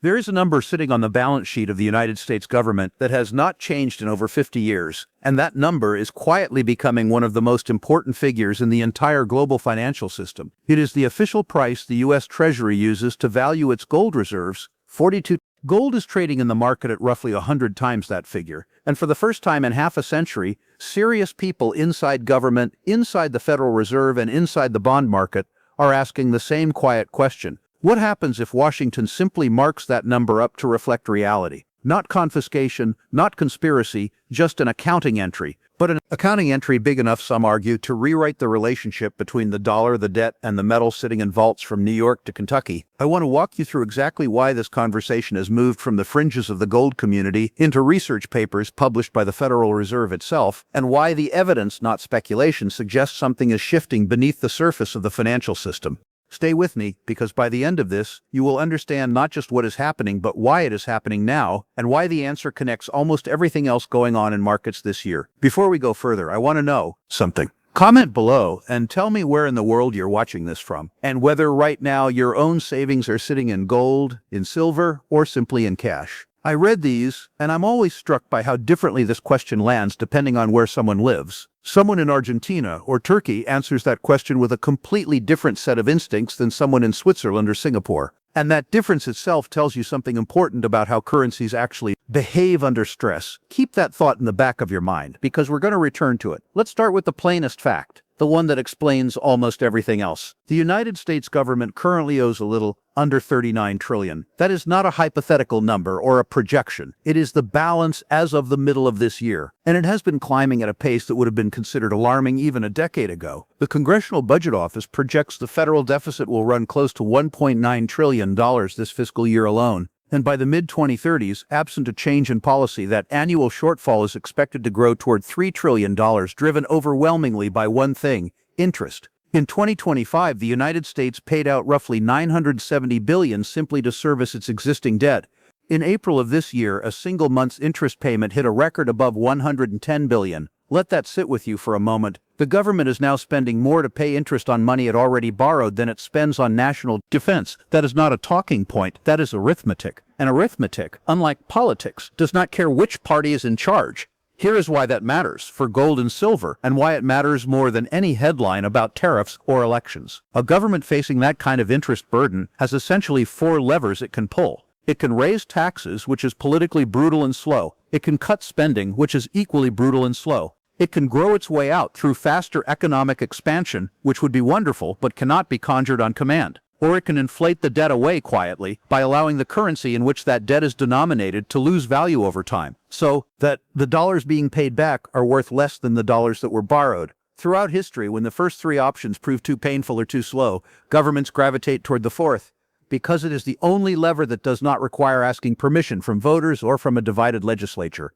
There is a number sitting on the balance sheet of the United States government that has not changed in over 50 years, and that number is quietly becoming one of the most important figures in the entire global financial system. It is the official price the U.S. Treasury uses to value its gold reserves, 42. Gold is trading in the market at roughly 100 times that figure, and for the first time in half a century, serious people inside government, inside the Federal Reserve, and inside the bond market are asking the same quiet question. What happens if Washington simply marks that number up to reflect reality? Not confiscation, not conspiracy, just an accounting entry. But an accounting entry big enough, some argue, to rewrite the relationship between the dollar, the debt, and the metal sitting in vaults from New York to Kentucky. I want to walk you through exactly why this conversation has moved from the fringes of the gold community into research papers published by the Federal Reserve itself, and why the evidence, not speculation, suggests something is shifting beneath the surface of the financial system. Stay with me, because by the end of this, you will understand not just what is happening, but why it is happening now, and why the answer connects almost everything else going on in markets this year. Before we go further, I want to know something. Comment below and tell me where in the world you're watching this from, and whether right now your own savings are sitting in gold, in silver, or simply in cash. I read these, and I'm always struck by how differently this question lands depending on where someone lives. Someone in Argentina or Turkey answers that question with a completely different set of instincts than someone in Switzerland or Singapore. And that difference itself tells you something important about how currencies actually behave under stress. Keep that thought in the back of your mind, because we're going to return to it. Let's start with the plainest fact, the one that explains almost everything else. The United States government currently owes a little under $39 trillion. That is not a hypothetical number or a projection. It is the balance as of the middle of this year, and it has been climbing at a pace that would have been considered alarming even a decade ago. The Congressional Budget Office projects the federal deficit will run close to $1.9 trillion this fiscal year alone. And by the mid-2030s, absent a change in policy, that annual shortfall is expected to grow toward $3 trillion, driven overwhelmingly by one thing: interest. In 2025, the United States paid out roughly $970 billion simply to service its existing debt. In April of this year, a single month's interest payment hit a record above $110 billion. Let that sit with you for a moment. The government is now spending more to pay interest on money it already borrowed than it spends on national defense. That is not a talking point, that is arithmetic. And arithmetic, unlike politics, does not care which party is in charge. Here is why that matters for gold and silver, and why it matters more than any headline about tariffs or elections. A government facing that kind of interest burden has essentially four levers it can pull. It can raise taxes, which is politically brutal and slow. It can cut spending, which is equally brutal and slow. It can grow its way out through faster economic expansion, which would be wonderful but cannot be conjured on command. Or it can inflate the debt away quietly by allowing the currency in which that debt is denominated to lose value over time, so that the dollars being paid back are worth less than the dollars that were borrowed. Throughout history, when the first three options prove too painful or too slow, governments gravitate toward the fourth, because it is the only lever that does not require asking permission from voters or from a divided legislature.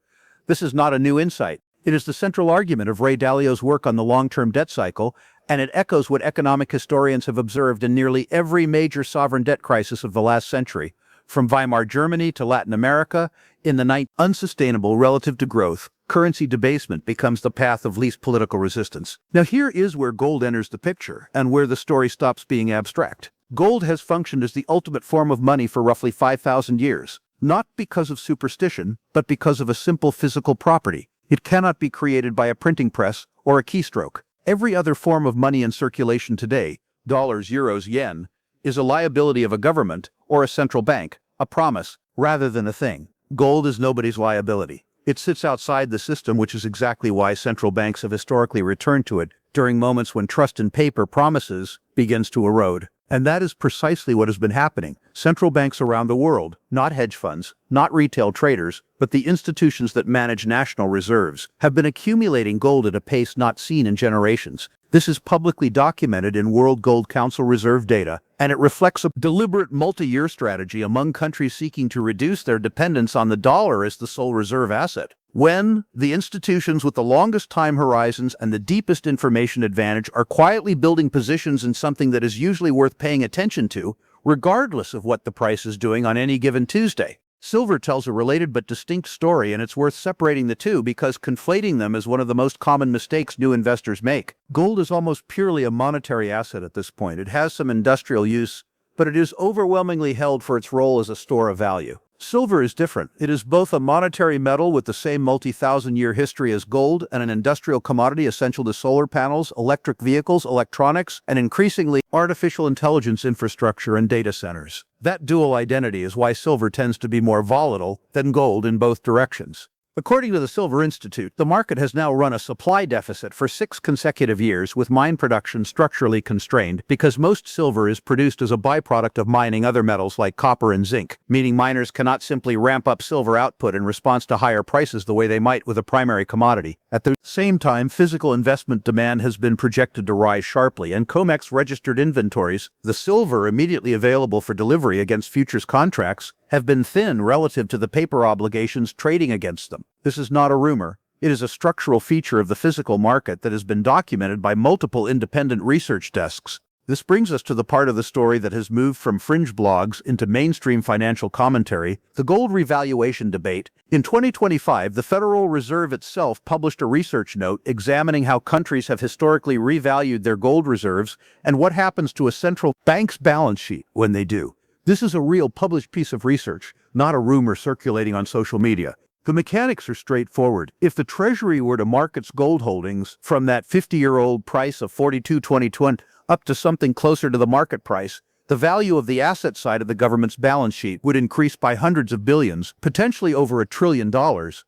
This is not a new insight. It is the central argument of Ray Dalio's work on the long-term debt cycle, and it echoes what economic historians have observed in nearly every major sovereign debt crisis of the last century, from Weimar Germany to Latin America. In the night, unsustainable relative to growth, currency debasement becomes the path of least political resistance. Now here is where gold enters the picture, and where the story stops being abstract. Gold has functioned as the ultimate form of money for roughly 5,000 years, not because of superstition, but because of a simple physical property. It cannot be created by a printing press or a keystroke. Every other form of money in circulation today, dollars, euros, yen, is a liability of a government or a central bank, a promise, rather than a thing. Gold is nobody's liability. It sits outside the system, which is exactly why central banks have historically returned to it during moments when trust in paper promises begins to erode. And that is precisely what has been happening. Central banks around the world, not hedge funds, not retail traders, but the institutions that manage national reserves, have been accumulating gold at a pace not seen in generations. This is publicly documented in World Gold Council reserve data, and it reflects a deliberate multi-year strategy among countries seeking to reduce their dependence on the dollar as the sole reserve asset. When the institutions with the longest time horizons and the deepest information advantage are quietly building positions in something that is usually worth paying attention to, regardless of what the price is doing on any given Tuesday. Silver tells a related but distinct story, and it's worth separating the two because conflating them is one of the most common mistakes new investors make. Gold is almost purely a monetary asset at this point. It has some industrial use, but but it is overwhelmingly held for its role as a store of value. Silver is different. It is both a monetary metal with the same multi-thousand-year history as gold and an industrial commodity essential to solar panels, electric vehicles, electronics, and increasingly artificial intelligence infrastructure and data centers. That dual identity is why silver tends to be more volatile than gold in both directions. According to the Silver Institute, the market has now run a supply deficit for 6 consecutive years, with mine production structurally constrained because most silver is produced as a byproduct of mining other metals like copper and zinc, meaning miners cannot simply ramp up silver output in response to higher prices the way they might with a primary commodity. At the same time, physical investment demand has been projected to rise sharply, and Comex registered inventories, the silver immediately available for delivery against futures contracts, have been thin relative to the paper obligations trading against them. This is not a rumor. It is a structural feature of the physical market that has been documented by multiple independent research desks. This brings us to the part of the story that has moved from fringe blogs into mainstream financial commentary, the gold revaluation debate. In 2025, the Federal Reserve itself published a research note examining how countries have historically revalued their gold reserves and what happens to a central bank's balance sheet when they do. This is a real published piece of research, not a rumor circulating on social media. The mechanics are straightforward. If the Treasury were to mark its gold holdings from that 50-year-old price of $42.20 up to something closer to the market price, the value of the asset side of the government's balance sheet would increase by hundreds of billions, potentially over $1 trillion,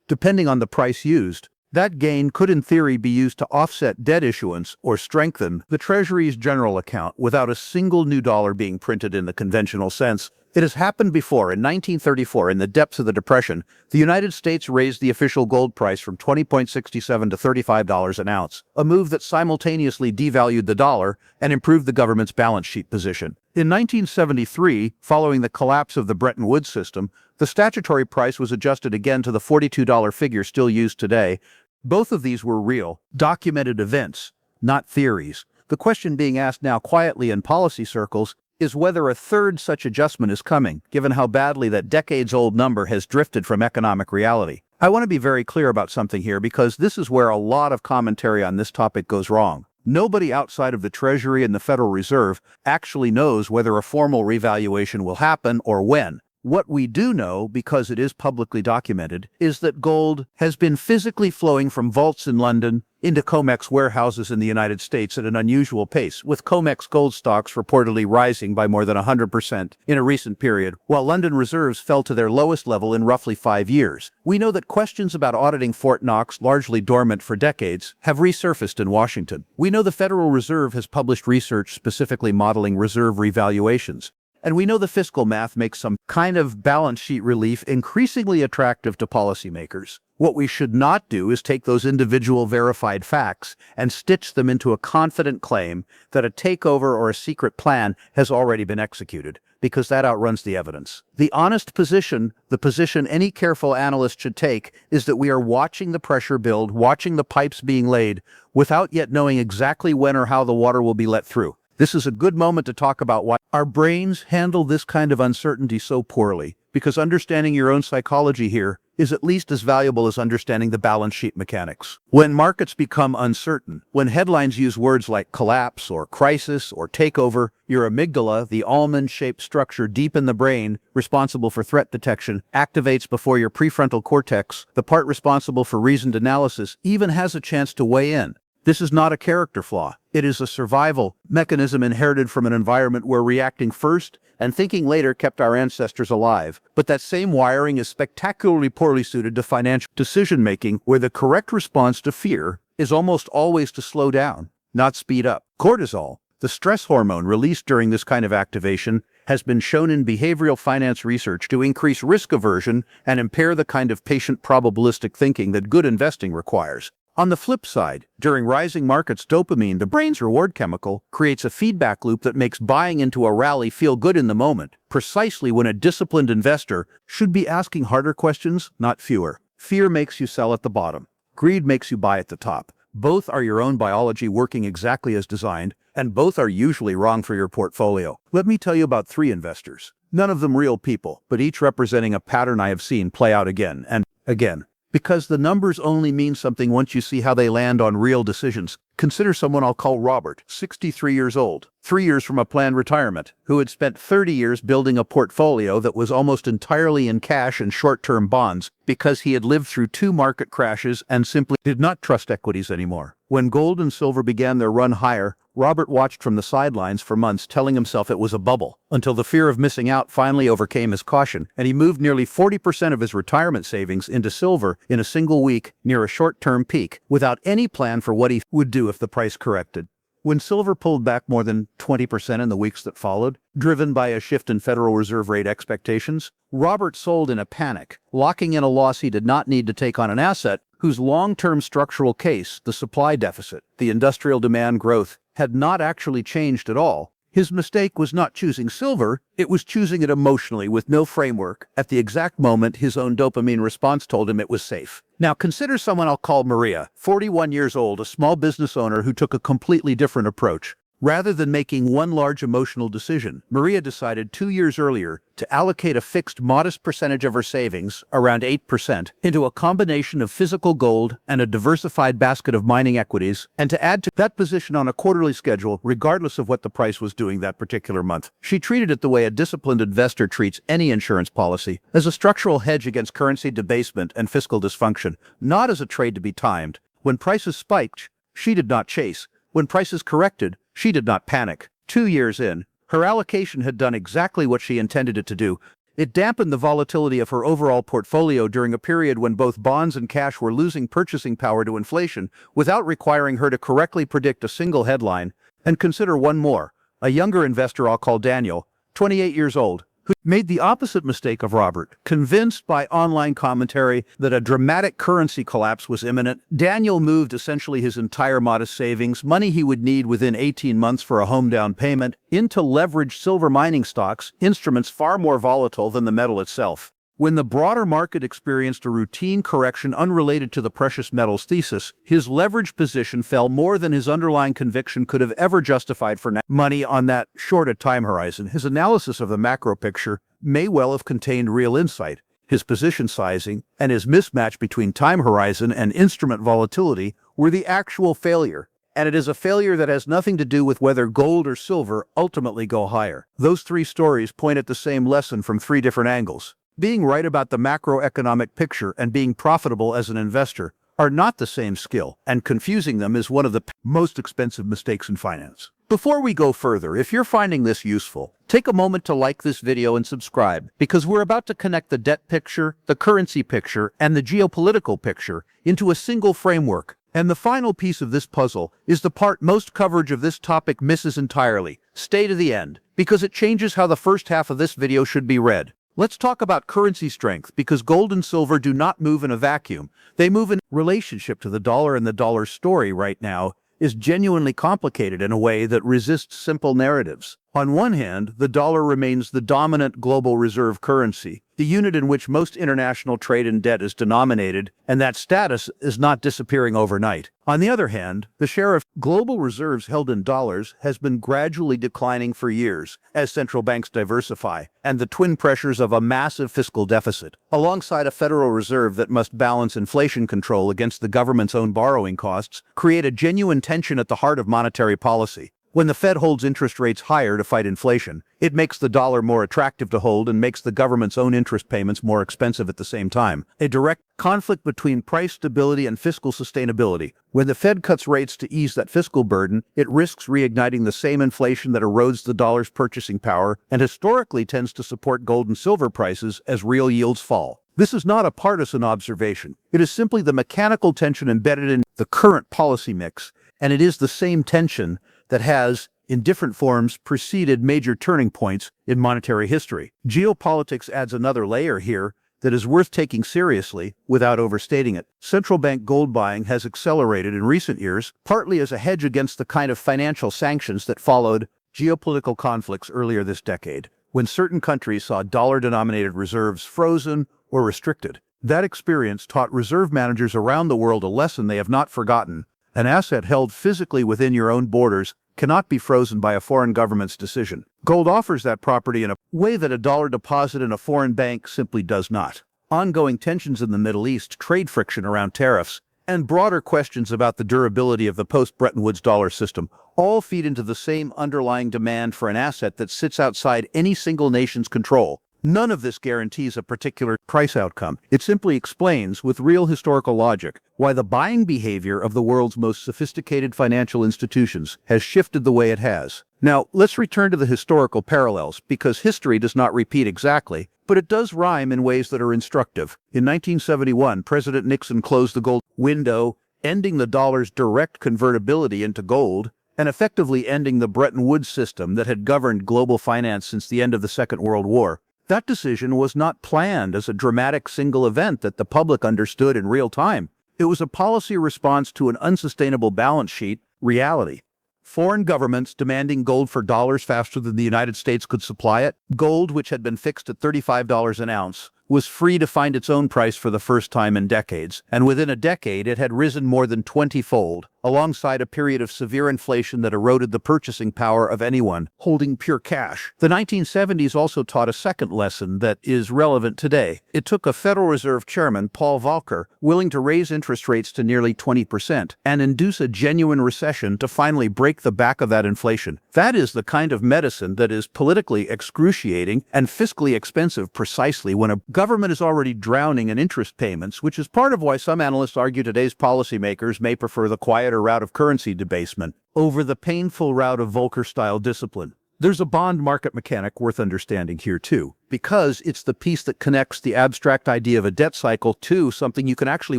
depending on the price used. That gain could in theory be used to offset debt issuance or strengthen the Treasury's general account without a single new dollar being printed in the conventional sense. It has happened before. In 1934, in the depths of the Depression, the United States raised the official gold price from $20.67 to $35 an ounce, a move that simultaneously devalued the dollar and improved the government's balance sheet position. In 1973, following the collapse of the Bretton Woods system, the statutory price was adjusted again to the $42 figure still used today. Both of these were real, documented events, not theories. The question being asked now quietly in policy circles is whether a third such adjustment is coming, given how badly that decades-old number has drifted from economic reality. I want to be very clear about something here, because this is where a lot of commentary on this topic goes wrong. Nobody outside of the Treasury and the Federal Reserve actually knows whether a formal revaluation will happen or when. What we do know, because it is publicly documented, is that gold has been physically flowing from vaults in London into Comex warehouses in the United States at an unusual pace, with Comex gold stocks reportedly rising by more than 100% in a recent period, while London reserves fell to their lowest level in roughly 5 years. We know that questions about auditing Fort Knox, largely dormant for decades, have resurfaced in Washington. We know the Federal Reserve has published research specifically modeling reserve revaluations. And we know the fiscal math makes some kind of balance sheet relief increasingly attractive to policymakers. What we should not do is take those individual verified facts and stitch them into a confident claim that a takeover or a secret plan has already been executed, because that outruns the evidence. The honest position, the position any careful analyst should take, is that we are watching the pressure build, watching the pipes being laid, without yet knowing exactly when or how the water will be let through. This is a good moment to talk about why our brains handle this kind of uncertainty so poorly, because understanding your own psychology here is at least as valuable as understanding the balance sheet mechanics. When markets become uncertain, when headlines use words like collapse or crisis or takeover, your amygdala, the almond-shaped structure deep in the brain responsible for threat detection, activates before your prefrontal cortex, the part responsible for reasoned analysis, even has a chance to weigh in. This is not a character flaw. It is a survival mechanism inherited from an environment where reacting first and thinking later kept our ancestors alive. But that same wiring is spectacularly poorly suited to financial decision-making, where the correct response to fear is almost always to slow down, not speed up. Cortisol, the stress hormone released during this kind of activation, has been shown in behavioral finance research to increase risk aversion and impair the kind of patient probabilistic thinking that good investing requires. On the flip side, during rising markets, dopamine, the brain's reward chemical, creates a feedback loop that makes buying into a rally feel good in the moment, precisely when a disciplined investor should be asking harder questions, not fewer. Fear makes you sell at the bottom. Greed makes you buy at the top. Both are your own biology working exactly as designed, and both are usually wrong for your portfolio. Let me tell you about 3 investors. None of them real people, but each representing a pattern I have seen play out again and again. because the numbers only mean something once you see how they land on real decisions. Consider someone I'll call Robert, 63 years old, 3 years from a planned retirement, who had spent 30 years building a portfolio that was almost entirely in cash and short-term bonds because he had lived through 2 market crashes and simply did not trust equities anymore. When gold and silver began their run higher, Robert watched from the sidelines for months, telling himself it was a bubble, until the fear of missing out finally overcame his caution, and he moved nearly 40% of his retirement savings into silver in a single week near a short-term peak, without any plan for what he would do if the price corrected. When silver pulled back more than 20% in the weeks that followed, driven by a shift in Federal Reserve rate expectations, Robert sold in a panic, locking in a loss he did not need to take on an asset whose long-term structural case, the supply deficit, the industrial demand growth, had not actually changed at all. His mistake was not choosing silver, it was choosing it emotionally with no framework at the exact moment his own dopamine response told him it was safe. Now consider someone I'll call Maria, 41 years old, a small business owner who took a completely different approach. Rather than making one large emotional decision, Maria decided 2 years earlier to allocate a fixed modest percentage of her savings, around 8%, into a combination of physical gold and a diversified basket of mining equities, and to add to that position on a quarterly schedule regardless of what the price was doing that particular month. She treated it the way a disciplined investor treats any insurance policy, as a structural hedge against currency debasement and fiscal dysfunction, not as a trade to be timed. When prices spiked, she did not chase. When prices corrected, she did not panic. 2 years in, her allocation had done exactly what she intended it to do. It dampened the volatility of her overall portfolio during a period when both bonds and cash were losing purchasing power to inflation without requiring her to correctly predict a single headline. And consider one more, a younger investor I'll call Daniel, 28 years old, who made the opposite mistake of Robert. Convinced by online commentary that a dramatic currency collapse was imminent, Daniel moved essentially his entire modest savings, money he would need within 18 months for a home down payment, into leveraged silver mining stocks, instruments far more volatile than the metal itself. When the broader market experienced a routine correction unrelated to the precious metals thesis, his leverage position fell more than his underlying conviction could have ever justified for money on that short a time horizon. His analysis of the macro picture may well have contained real insight. His position sizing and his mismatch between time horizon and instrument volatility were the actual failure. And it is a failure that has nothing to do with whether gold or silver ultimately go higher. Those 3 stories point at the same lesson from 3 different angles. Being right about the macroeconomic picture and being profitable as an investor are not the same skill, and confusing them is one of the most expensive mistakes in finance. Before we go further, if you're finding this useful, take a moment to like this video and subscribe, because we're about to connect the debt picture, the currency picture, and the geopolitical picture into a single framework. And the final piece of this puzzle is the part most coverage of this topic misses entirely. Stay to the end, because it changes how the first half of this video should be read. Let's talk about currency strength, because gold and silver do not move in a vacuum. They move in relationship to the dollar, and the dollar story right now is genuinely complicated in a way that resists simple narratives. On one hand, the dollar remains the dominant global reserve currency, the unit in which most international trade and debt is denominated, and that status is not disappearing overnight. On the other hand, the share of global reserves held in dollars has been gradually declining for years as central banks diversify, and the twin pressures of a massive fiscal deficit, alongside a Federal Reserve that must balance inflation control against the government's own borrowing costs, create a genuine tension at the heart of monetary policy. When the Fed holds interest rates higher to fight inflation, it makes the dollar more attractive to hold and makes the government's own interest payments more expensive at the same time. A direct conflict between price stability and fiscal sustainability. When the Fed cuts rates to ease that fiscal burden, it risks reigniting the same inflation that erodes the dollar's purchasing power and historically tends to support gold and silver prices as real yields fall. This is not a partisan observation. It is simply the mechanical tension embedded in the current policy mix, and it is the same tension that has, in different forms, preceded major turning points in monetary history. Geopolitics adds another layer here that is worth taking seriously without overstating it. Central bank gold buying has accelerated in recent years, partly as a hedge against the kind of financial sanctions that followed geopolitical conflicts earlier this decade, when certain countries saw dollar-denominated reserves frozen or restricted. That experience taught reserve managers around the world a lesson they have not forgotten. An asset held physically within your own borders cannot be frozen by a foreign government's decision. Gold offers that property in a way that a dollar deposit in a foreign bank simply does not. ongoing tensions in the Middle East, trade friction around tariffs, and broader questions about the durability of the post-Bretton Woods dollar system all feed into the same underlying demand for an asset that sits outside any single nation's control. None of this guarantees a particular price outcome. It simply explains, with real historical logic, why the buying behavior of the world's most sophisticated financial institutions has shifted the way it has. Now, let's return to the historical parallels, because history does not repeat exactly, but it does rhyme in ways that are instructive. In 1971, President Nixon closed the gold window, ending the dollar's direct convertibility into gold, and effectively ending the Bretton Woods system that had governed global finance since the end of the Second World War. That decision was not planned as a dramatic single event that the public understood in real time. It was a policy response to an unsustainable balance sheet reality. Foreign governments demanding gold for dollars faster than the United States could supply it. Gold, which had been fixed at $35 an ounce, was free to find its own price for the first time in decades, and within a decade it had risen more than 20-fold, alongside a period of severe inflation that eroded the purchasing power of anyone holding pure cash. The 1970s also taught a second lesson that is relevant today. It took a Federal Reserve Chairman, Paul Volcker, willing to raise interest rates to nearly 20% and induce a genuine recession to finally break the back of that inflation. That is the kind of medicine that is politically excruciating and fiscally expensive precisely when a government is already drowning in interest payments, which is part of why some analysts argue today's policymakers may prefer the quieter route of currency debasement over the painful route of Volcker-style discipline. There's a bond market mechanic worth understanding here too, because it's the piece that connects the abstract idea of a debt cycle to something you can actually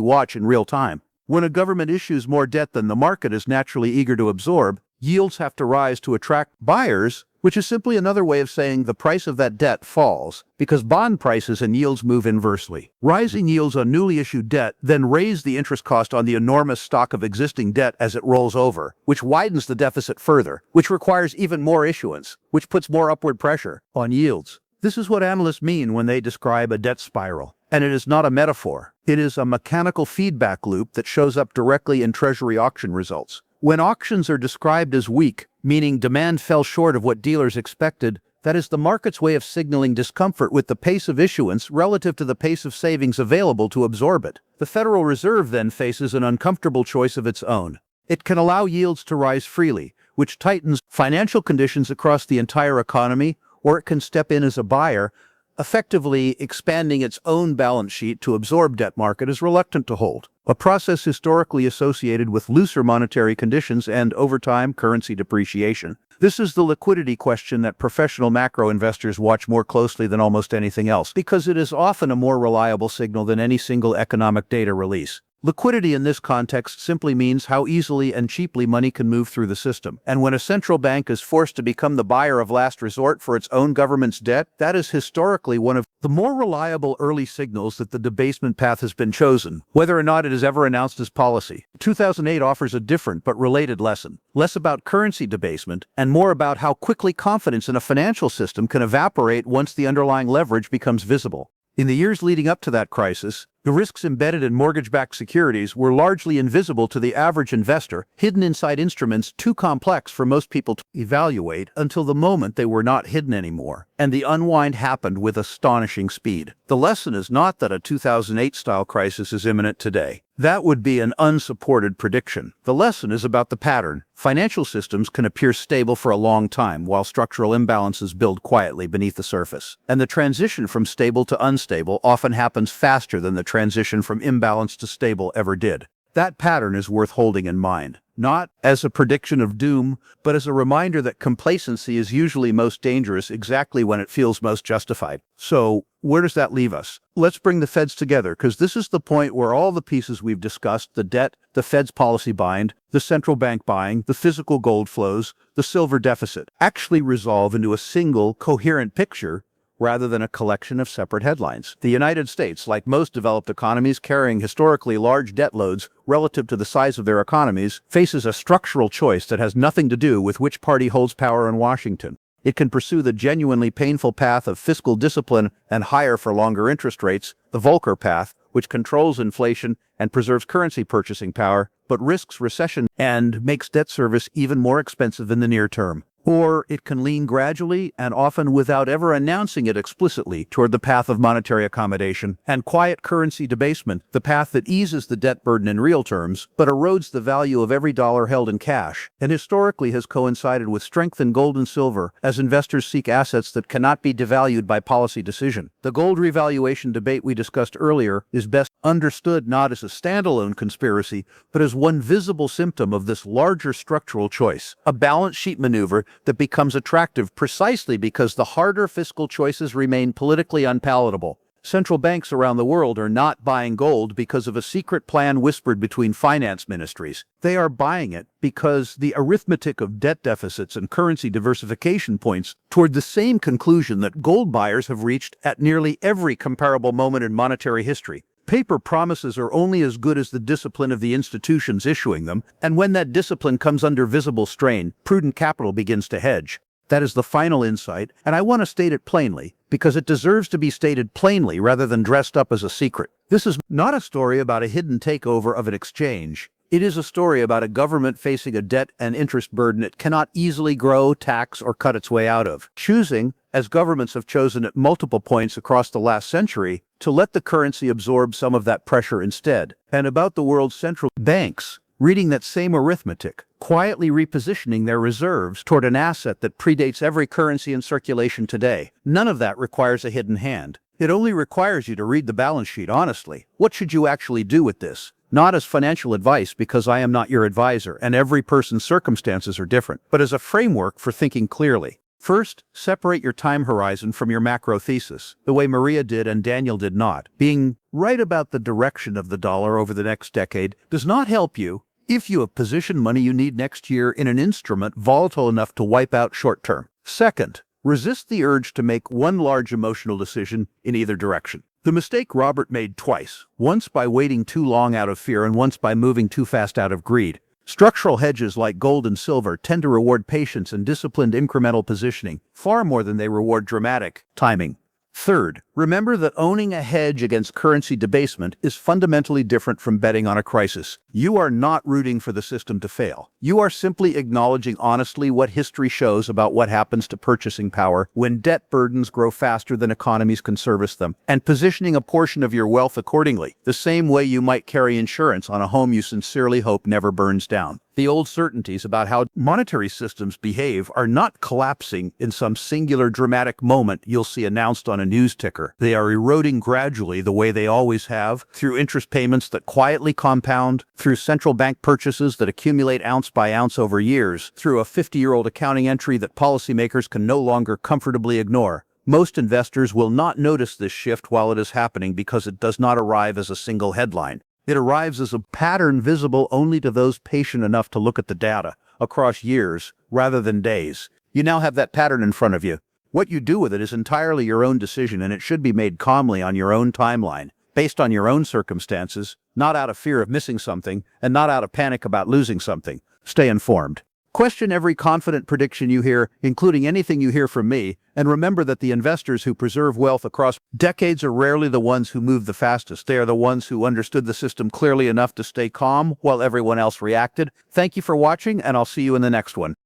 watch in real time. When a government issues more debt than the market is naturally eager to absorb, yields have to rise to attract buyers, which is simply another way of saying the price of that debt falls, because bond prices and yields move inversely. Rising yields on newly issued debt then raise the interest cost on the enormous stock of existing debt as it rolls over, which widens the deficit further, which requires even more issuance, which puts more upward pressure on yields. This is what analysts mean when they describe a debt spiral. And it is not a metaphor. It is a mechanical feedback loop that shows up directly in Treasury auction results. When auctions are described as weak, meaning demand fell short of what dealers expected, that is the market's way of signaling discomfort with the pace of issuance relative to the pace of savings available to absorb it. The Federal Reserve then faces an uncomfortable choice of its own. It can allow yields to rise freely, which tightens financial conditions across the entire economy, or it can step in as a buyer, effectively expanding its own balance sheet to absorb debt market is reluctant to hold, a process historically associated with looser monetary conditions and, over time, currency depreciation. This is the liquidity question that professional macro investors watch more closely than almost anything else, because it is often a more reliable signal than any single economic data release. Liquidity in this context simply means how easily and cheaply money can move through the system. And when a central bank is forced to become the buyer of last resort for its own government's debt, that is historically one of the more reliable early signals that the debasement path has been chosen, whether or not it is ever announced as policy. 2008 offers a different but related lesson, less about currency debasement and more about how quickly confidence in a financial system can evaporate once the underlying leverage becomes visible. In the years leading up to that crisis, the risks embedded in mortgage-backed securities were largely invisible to the average investor, hidden inside instruments too complex for most people to evaluate until the moment they were not hidden anymore, and the unwind happened with astonishing speed. The lesson is not that a 2008-style crisis is imminent today. That would be an unsupported prediction. The lesson is about the pattern. Financial systems can appear stable for a long time while structural imbalances build quietly beneath the surface. And the transition from stable to unstable often happens faster than the transition from imbalance to stable ever did. That pattern is worth holding in mind, not as a prediction of doom, but as a reminder that complacency is usually most dangerous exactly when it feels most justified. So, where does that leave us? Let's bring the Feds together, because this is the point where all the pieces we've discussed, the debt, the Fed's policy bind, the central bank buying, the physical gold flows, the silver deficit, actually resolve into a single, coherent picture rather than a collection of separate headlines. The United States, like most developed economies carrying historically large debt loads relative to the size of their economies, faces a structural choice that has nothing to do with which party holds power in Washington. It can pursue the genuinely painful path of fiscal discipline and higher for longer interest rates, the Volcker path, which controls inflation and preserves currency purchasing power, but risks recession and makes debt service even more expensive in the near term. Or it can lean gradually, and often without ever announcing it explicitly, toward the path of monetary accommodation and quiet currency debasement, the path that eases the debt burden in real terms, but erodes the value of every dollar held in cash, and historically has coincided with strength in gold and silver as investors seek assets that cannot be devalued by policy decision. The gold revaluation debate we discussed earlier is best understood not as a standalone conspiracy, but as one visible symptom of this larger structural choice, a balance sheet maneuver that becomes attractive precisely because the harder fiscal choices remain politically unpalatable. Central banks around the world are not buying gold because of a secret plan whispered between finance ministries. They are buying it because the arithmetic of debt deficits and currency diversification points toward the same conclusion that gold buyers have reached at nearly every comparable moment in monetary history. Paper promises are only as good as the discipline of the institutions issuing them, and when that discipline comes under visible strain, prudent capital begins to hedge. That is the final insight, and I want to state it plainly, because it deserves to be stated plainly rather than dressed up as a secret. This is not a story about a hidden takeover of an exchange. It is a story about a government facing a debt and interest burden it cannot easily grow, tax, or cut its way out of, choosing, as governments have chosen at multiple points across the last century, to let the currency absorb some of that pressure instead. And about the world's central banks, reading that same arithmetic, quietly repositioning their reserves toward an asset that predates every currency in circulation today. None of that requires a hidden hand. It only requires you to read the balance sheet honestly. What should you actually do with this? Not as financial advice, because I am not your advisor and every person's circumstances are different, but as a framework for thinking clearly. First, separate your time horizon from your macro thesis, the way Maria did and Daniel did not. Being right about the direction of the dollar over the next decade does not help you if you have positioned money you need next year in an instrument volatile enough to wipe out short term. Second, resist the urge to make one large emotional decision in either direction. The mistake Robert made twice, once by waiting too long out of fear and once by moving too fast out of greed. Structural hedges like gold and silver tend to reward patience and disciplined incremental positioning far more than they reward dramatic timing. Third, remember that owning a hedge against currency debasement is fundamentally different from betting on a crisis. You are not rooting for the system to fail. You are simply acknowledging honestly what history shows about what happens to purchasing power when debt burdens grow faster than economies can service them, and positioning a portion of your wealth accordingly, the same way you might carry insurance on a home you sincerely hope never burns down. The old certainties about how monetary systems behave are not collapsing in some singular dramatic moment you'll see announced on a news ticker. They are eroding gradually the way they always have, through interest payments that quietly compound, through central bank purchases that accumulate ounce by ounce over years, through a 50-year-old accounting entry that policymakers can no longer comfortably ignore. Most investors will not notice this shift while it is happening because it does not arrive as a single headline. It arrives as a pattern visible only to those patient enough to look at the data across years rather than days. You now have that pattern in front of you. What you do with it is entirely your own decision, and it should be made calmly on your own timeline, based on your own circumstances, not out of fear of missing something, and not out of panic about losing something. Stay informed. Question every confident prediction you hear, including anything you hear from me, and remember that the investors who preserve wealth across decades are rarely the ones who move the fastest. They are the ones who understood the system clearly enough to stay calm while everyone else reacted. Thank you for watching, and I'll see you in the next one.